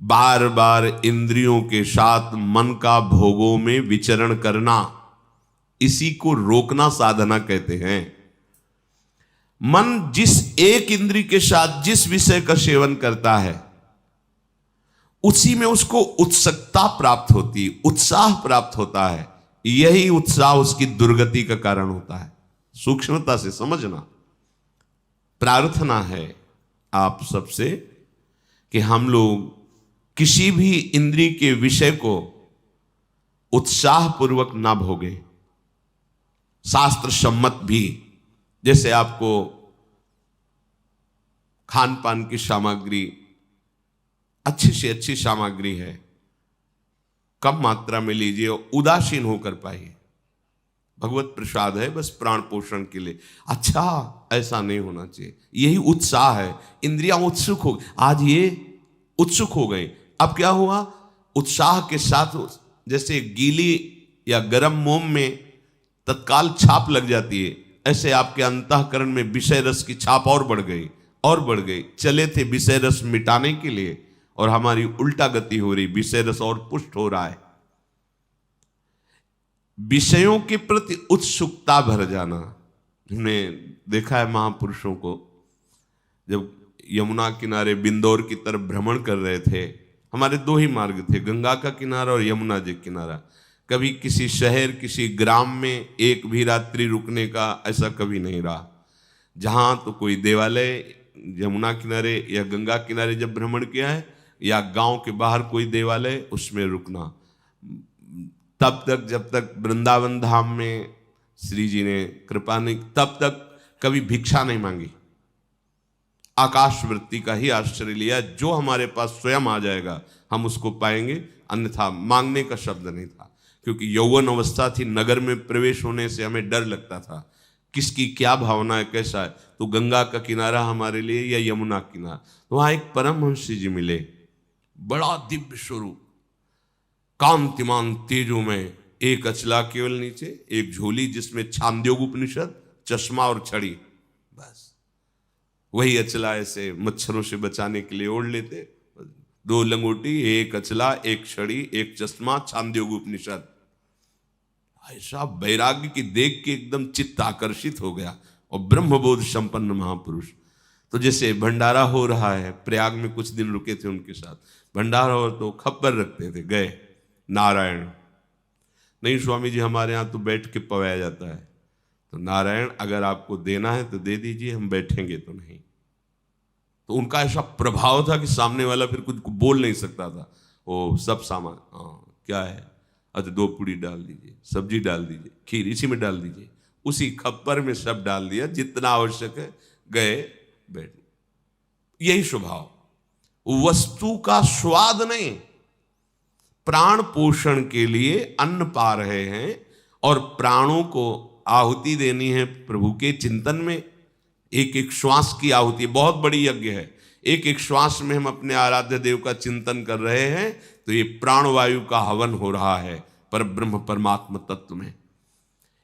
बार बार इंद्रियों के साथ मन का भोगों में विचरण करना, इसी को रोकना साधना कहते हैं। मन जिस एक इंद्री के साथ जिस विषय का सेवन करता है, उसी में उसको उत्सुकता प्राप्त होती, उत्साह प्राप्त होता है। यही उत्साह उसकी दुर्गति का कारण होता है। सूक्ष्मता से समझना। प्रार्थना है आप सबसे कि हम लोग किसी भी इंद्रिय के विषय को उत्साह पूर्वक ना भोगे, शास्त्र सम्मत भी। जैसे आपको खान पान की सामग्री, अच्छी से अच्छी सामग्री है, कम मात्रा में लीजिए, उदासीन होकर पाइए। भगवत प्रसाद है, बस प्राण पोषण के लिए। अच्छा, ऐसा नहीं होना चाहिए। यही उत्साह है। इंद्रियां उत्सुक हो, आज ये उत्सुक हो गई, अब क्या हुआ, उत्साह के साथ जैसे गीली या गर्म मोम में तत्काल छाप लग जाती है, ऐसे आपके अंतःकरण में विषय रस की छाप और बढ़ गई और बढ़ गई। चले थे विषय रस मिटाने के लिए और हमारी उल्टा गति हो रही, विषय रस और पुष्ट हो रहा है। विषयों के प्रति उत्सुकता भर जाना। हमने देखा है महापुरुषों को, जब यमुना किनारे बिंदौर की तरफ भ्रमण कर रहे थे, हमारे दो ही मार्ग थे, गंगा का किनारा और यमुना जी किनारा। कभी किसी शहर, किसी ग्राम में एक भी रात्रि रुकने का ऐसा कभी नहीं रहा। जहां तो कोई देवालय, यमुना किनारे या गंगा किनारे जब भ्रमण किया है, या गांव के बाहर कोई देवालय, उसमें रुकना। तब तक जब तक वृंदावन धाम में श्री जी ने कृपा नहीं, तब तक कभी भिक्षा नहीं मांगी। आकाश वृत्ति का ही आश्रय लिया। जो हमारे पास स्वयं आ जाएगा हम उसको पाएंगे, अन्यथा मांगने का शब्द नहीं था। क्योंकि यौवन अवस्था थी, नगर में प्रवेश होने से हमें डर लगता था, किसकी क्या भावना है, कैसा है। तो गंगा का किनारा हमारे लिए या यमुना किनारा, तो वहां एक परमहंस जी मिले, बड़ा दिव्य स्वरूप, कांतिमान तेजो में, एक अचला केवल नीचे, एक झोली जिसमें छांदोग्य उपनिषद, चश्मा और छड़ी, बस वही अचला ऐसे मच्छरों से बचाने के लिए ओढ़ लेते। दो लंगोटी, एक अचला, एक छड़ी, एक चश्मा, छांदोग्य उपनिषद। ऐसा वैराग्य की देख के एकदम चित्त आकर्षित हो गया। और ब्रह्मबोध संपन्न महापुरुष। तो जैसे भंडारा हो रहा है, प्रयाग में कुछ दिन रुके थे उनके साथ, भंडारा हो तो खबर रखते थे, गए नारायण, नहीं स्वामी जी हमारे यहाँ तो बैठ के पवाया जाता है, तो नारायण अगर आपको देना है तो दे दीजिए, हम बैठेंगे तो नहीं। तो उनका ऐसा प्रभाव था कि सामने वाला फिर कुछ बोल नहीं सकता था। वो सब सामान, क्या है, अच्छा 2 पूड़ी डाल दीजिए, सब्जी डाल दीजिए, खीर इसी में डाल दीजिए, उसी खप्पर में सब डाल दिया, जितना आवश्यक है, गए बैठ। यही स्वभाव, वस्तु का स्वाद नहीं, प्राण पोषण के लिए अन्न पा रहे हैं और प्राणों को आहुति देनी है प्रभु के चिंतन में। एक एक श्वास की आहुति बहुत बड़ी यज्ञ है। एक एक श्वास में हम अपने आराध्य देव का चिंतन कर रहे हैं, तो ये प्राणवायु का हवन हो रहा है पर ब्रह्म परमात्मा तत्व में।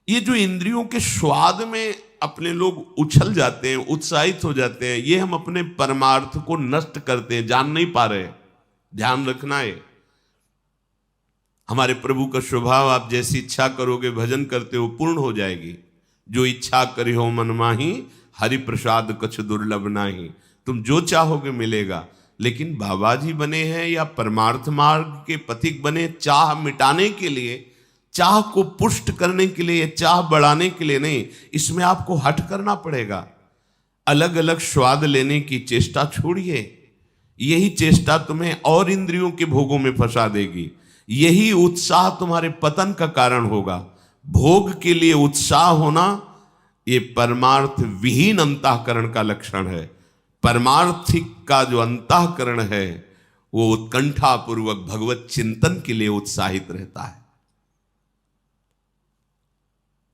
ये जो इंद्रियों के स्वाद में अपने लोग उछल जाते हैं, उत्साहित हो जाते हैं, ये हम अपने परमार्थ को नष्ट करते हैं, जान नहीं पा रहे। ध्यान रखना है, हमारे प्रभु का स्वभाव, आप जैसी इच्छा करोगे, भजन करते हो, पूर्ण हो जाएगी। जो इच्छा करी हो मन माही, हरि प्रसाद कछ दुर्लभ नाही। तुम जो चाहोगे मिलेगा। लेकिन बाबा जी बने हैं या परमार्थ मार्ग के पथिक बने चाह मिटाने के लिए, चाह को पुष्ट करने के लिए, चाह बढ़ाने के लिए नहीं। इसमें आपको हट करना पड़ेगा। अलग अलग स्वाद लेने की चेष्टा छोड़िए। यही चेष्टा तुम्हें और इंद्रियों के भोगों में फंसा देगी। यही उत्साह तुम्हारे पतन का कारण होगा। भोग के लिए उत्साह होना ये परमार्थ विहीन अंतःकरण का लक्षण है। परमार्थिक का जो अंतःकरण है वो उत्कंठा पूर्वक भगवत चिंतन के लिए उत्साहित रहता है।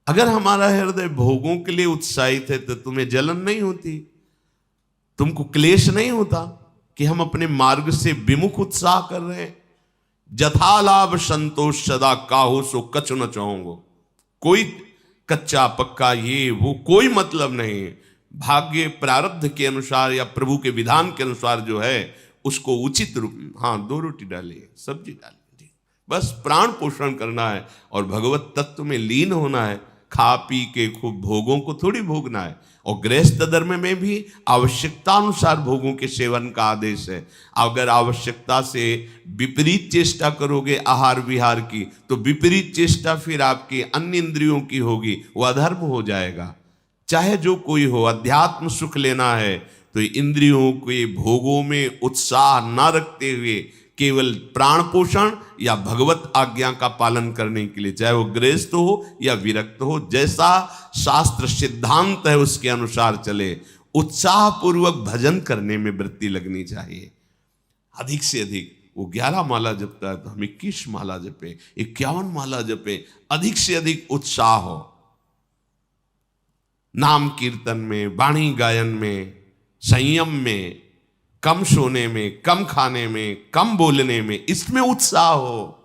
अगर हमारा हृदय भोगों के लिए उत्साहित है तो तुम्हें जलन नहीं होती, तुमको क्लेश नहीं होता कि हम अपने मार्ग से विमुख उत्साह कर रहे हैं। जथा लाभ संतोष सदा काहू सो कछु न चाहूंगो। कोई कच्चा पक्का ये वो कोई मतलब नहीं। भाग्य प्रारब्ध के अनुसार या प्रभु के विधान के अनुसार जो है उसको उचित रूप में, हाँ 2 रोटी डालिए, सब्जी डालिए, बस प्राण पोषण करना है और भगवत तत्व में लीन होना है। खा पी के खूब भोगों को थोड़ी भोगना है। और गृहस्थ धर्म में भी आवश्यकता अनुसार भोगों के सेवन का आदेश है। अगर आवश्यकता से विपरीत चेष्टा करोगे आहार विहार की, तो विपरीत चेष्टा फिर आपकी अन्य इंद्रियों की होगी, वो अधर्म हो जाएगा। चाहे जो कोई हो, अध्यात्म सुख लेना है तो इंद्रियों के भोगों में उत्साह न रखते हुए केवल प्राण पोषण या भगवत आज्ञा का पालन करने के लिए, चाहे वो गृहस्थ हो या विरक्त हो, जैसा शास्त्र सिद्धांत है उसके अनुसार चले। उत्साह पूर्वक भजन करने में वृत्ति लगनी चाहिए। अधिक से अधिक, वो 11 माला जपता है तो हम 21 माला जपे, 51 माला जपे, अधिक से अधिक उत्साह हो। नाम कीर्तन में, वाणी गायन में, संयम में, कम सोने में, कम खाने में, कम बोलने में, इसमें उत्साह हो।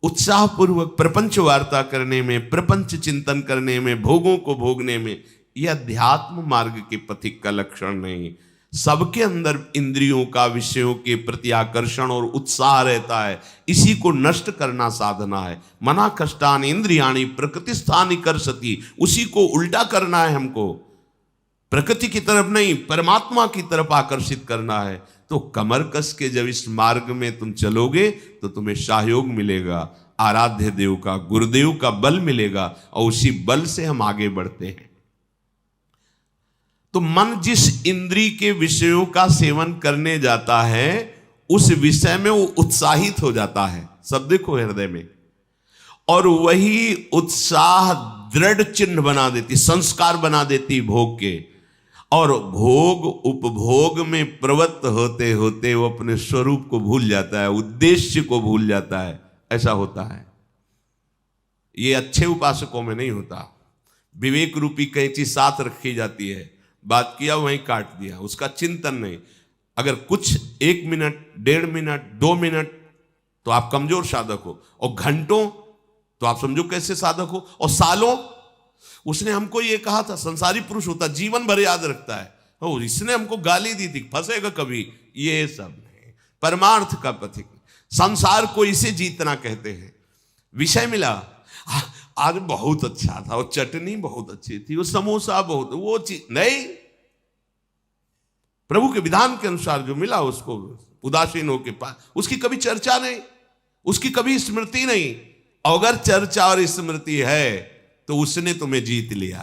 उत्साह पूर्वक प्रपंच वार्ता करने में, प्रपंच चिंतन करने में, भोगों को भोगने में, यह अध्यात्म मार्ग के पथिक का लक्षण नहीं। सबके अंदर इंद्रियों का विषयों के प्रति आकर्षण और उत्साह रहता है, इसी को नष्ट करना साधना है। मना कष्टान इंद्रियाणि प्रकृतिस्थानि कर्षति, उसी को उल्टा करना है हमको। प्रकृति की तरफ नहीं, परमात्मा की तरफ आकर्षित करना है। तो कमर कस के जब इस मार्ग में तुम चलोगे तो तुम्हें सहयोग मिलेगा, आराध्य देव का, गुरुदेव का बल मिलेगा, और उसी बल से हम आगे बढ़ते हैं। तो मन जिस इंद्री के विषयों का सेवन करने जाता है, उस विषय में वो उत्साहित हो जाता है, सब देखो हृदय में, और वही उत्साह दृढ़ चिन्ह बना देती, संस्कार बना देती भोग के। और भोग उपभोग में प्रवृत्त होते होते वो अपने स्वरूप को भूल जाता है, उद्देश्य को भूल जाता है। ऐसा होता है। ये अच्छे उपासकों में नहीं होता। विवेक रूपी कैंची साथ रखी जाती है, बात किया वहीं काट दिया, उसका चिंतन नहीं। अगर कुछ 1 मिनट, 1.5 मिनट, 2 मिनट तो आप कमजोर साधक हो, और घंटों तो आप समझो कैसे साधक हो, और सालों। उसने हमको ये कहा था, संसारी पुरुष होता जीवन भर याद रखता है, और इसने हमको गाली दी थी, फंसेगा कभी, ये सब नहीं। परमार्थ का पथिक, संसार को इसे जीतना कहते हैं। विषय मिला, आज बहुत अच्छा था, वो चटनी बहुत अच्छी थी, वो समोसा बहुत, वो चीज नहीं, प्रभु के विधान के अनुसार जो मिला उसको उदासीन होके पास, उसकी कभी चर्चा नहीं, उसकी कभी स्मृति नहीं। अगर चर्चा और स्मृति है तो उसने तुम्हें जीत लिया,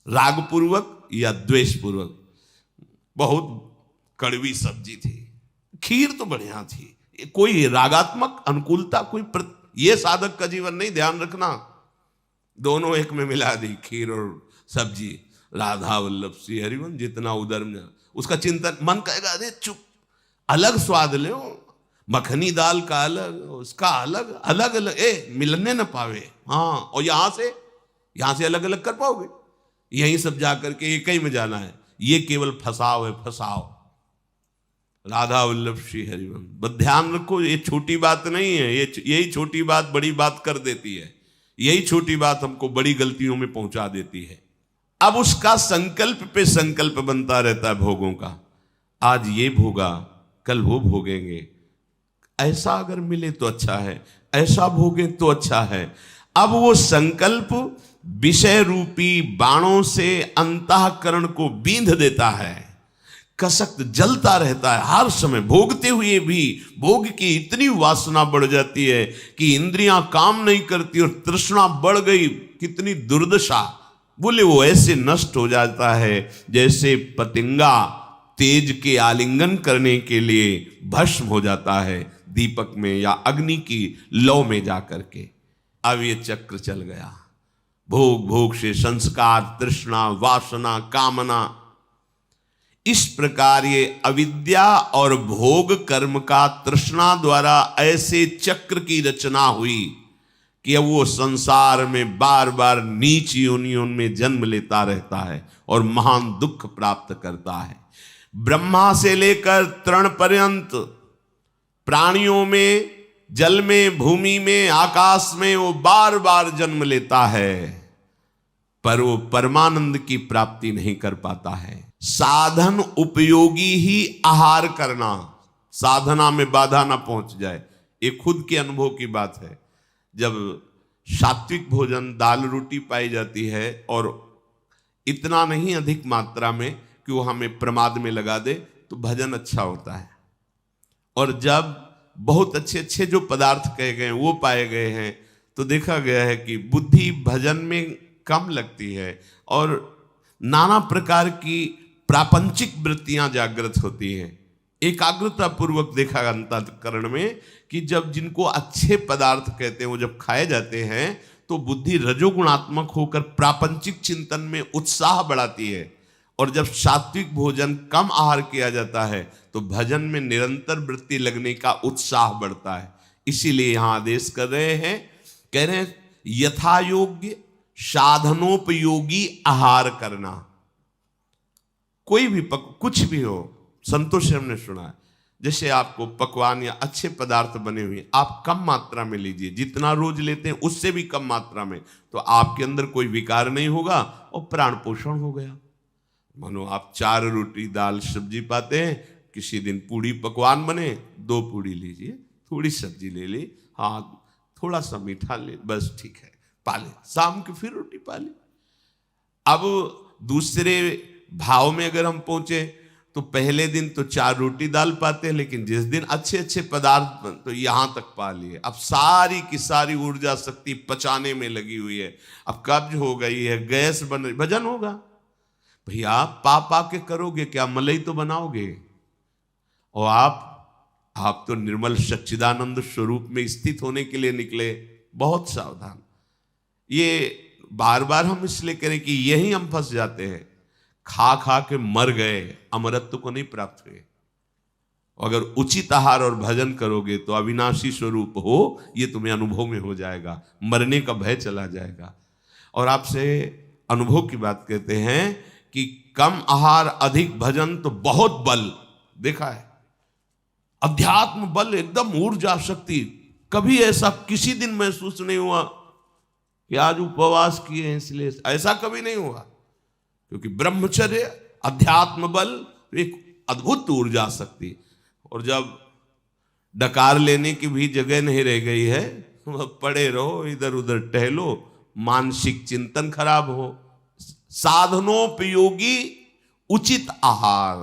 राग पूर्वक या द्वेष पूर्वक। बहुत कड़वी सब्जी थी, खीर तो बढ़िया थी, कोई रागात्मक अनुकूलता, कोई ये साधक का जीवन नहीं, ध्यान रखना। दोनों एक में मिला दी, खीर और सब्जी। राधा वल्लभ श्री हरिवंश, जितना उधर में उसका चिंतन, मन कहेगा अरे चुप, अलग स्वाद ले, मखनी दाल का अलग, उसका अलग, अलग अलग, मिलने न पावे। हाँ, और यहां से अलग अलग कर पाओगे? यहीं सब जाकर के एक ही में जाना है। ये केवल फसाव है, फसाव। राधा वल्लभ श्री हरिवंश, बस ध्यान रखो, ये छोटी बात नहीं है। यही छोटी बात बड़ी बात कर देती है, यही छोटी बात हमको बड़ी गलतियों में पहुंचा देती है। अब उसका संकल्प पे संकल्प बनता रहता है भोगों का। आज ये भोगा, कल वो भोगेंगे, ऐसा अगर मिले तो अच्छा है, ऐसा भोगे तो अच्छा है। अब वो संकल्प विषय रूपी बाणों से अंतःकरण को बींध देता है, कसक्त जलता रहता है हर समय। भोगते हुए भी भोग की इतनी वासना बढ़ जाती है कि इंद्रियां काम नहीं करती और तृष्णा बढ़ गई, कितनी दुर्दशा। बोले वो ऐसे नष्ट हो जाता है जैसे पतंगा तेज के आलिंगन करने के लिए भस्म हो जाता है दीपक में या अग्नि की लौ में जाकर के। अब ये चक्र चल गया, भोग भोग से संस्कार, तृष्णा, वासना, कामना, इस प्रकार ये अविद्या और भोग कर्म का तृष्णा द्वारा ऐसे चक्र की रचना हुई कि अब वो संसार में बार बार नीच योनियों में जन्म लेता रहता है और महान दुख प्राप्त करता है। ब्रह्मा से लेकर तृण पर्यंत प्राणियों में, जल में, भूमि में, आकाश में वो बार बार जन्म लेता है, पर वो परमानंद की प्राप्ति नहीं कर पाता है। साधन उपयोगी ही आहार करना, साधना में बाधा ना पहुंच जाए। ये खुद के अनुभव की बात है। जब सात्विक भोजन दाल रोटी पाई जाती है और इतना नहीं अधिक मात्रा में कि वो हमें प्रमाद में लगा दे, तो भजन अच्छा होता है। और जब बहुत अच्छे अच्छे जो पदार्थ कहे गए वो पाए गए हैं, तो देखा गया है कि बुद्धि भजन में कम लगती है और नाना प्रकार की प्रापंचिक वृत्तियां जागृत होती हैं। एकाग्रता पूर्वक देखा अंतःकरण में कि जब जिनको अच्छे पदार्थ कहते हैं वो जब खाए जाते हैं तो बुद्धि रजोगुणात्मक होकर प्रापंचिक चिंतन में उत्साह बढ़ाती है। और जब सात्विक भोजन कम आहार किया जाता है तो भजन में निरंतर वृत्ति लगने का उत्साह बढ़ता है। इसीलिए यहां आदेश कर रहे हैं, कह रहे हैं यथा योग्य साधनोपयोगी आहार करना। कोई भी कुछ भी हो, संतोष से हमने सुना है, जैसे आपको पकवान या अच्छे पदार्थ बने हुए आप कम मात्रा में लीजिए, जितना रोज लेते हैं उससे भी कम मात्रा में, तो आपके अंदर कोई विकार नहीं होगा और प्राण पोषण हो गया। मानो आप 4 रोटी दाल सब्जी पाते हैं, किसी दिन पूड़ी पकवान बने, 2 पूड़ी लीजिए, थोड़ी सब्जी ले ली, हाँ थोड़ा सा मीठा ले, बस ठीक है, पाले। शाम की फिर रोटी पाले। अब दूसरे भाव में अगर हम पहुंचे तो पहले दिन तो 4 रोटी दाल पाते हैं, लेकिन जिस दिन अच्छे अच्छे पदार्थ तो यहां तक पा लिए। अब सारी की सारी ऊर्जा शक्ति पचाने में लगी हुई है, अब कब्ज हो गई है, गैस बन रही, भजन होगा। भैया पा के करोगे क्या, मलाई तो बनाओगे। और आप तो निर्मल सच्चिदानंद स्वरूप में स्थित होने के लिए निकले, बहुत सावधान। ये बार बार हम इसलिए करें कि यही हम फंस जाते हैं, खा खा के मर गए, अमरत्व को नहीं प्राप्त हुए। अगर उचित आहार और भजन करोगे तो अविनाशी स्वरूप हो, ये तुम्हें अनुभव में हो जाएगा, मरने का भय चला जाएगा। और आपसे अनुभव की बात कहते हैं कि कम आहार अधिक भजन तो बहुत बल देखा है। अध्यात्म बल, एकदम ऊर्जा शक्ति, कभी ऐसा किसी दिन महसूस नहीं हुआ कि आज उपवास किए हैं इसलिए, ऐसा कभी नहीं हुआ। क्योंकि ब्रह्मचर्य, अध्यात्म बल एक अद्भुत ऊर्जा शक्ति। और जब डकार लेने की भी जगह नहीं रह गई है, पड़े रहो, इधर उधर टहलो, मानसिक चिंतन खराब हो। साधनोपयोगी उचित आहार,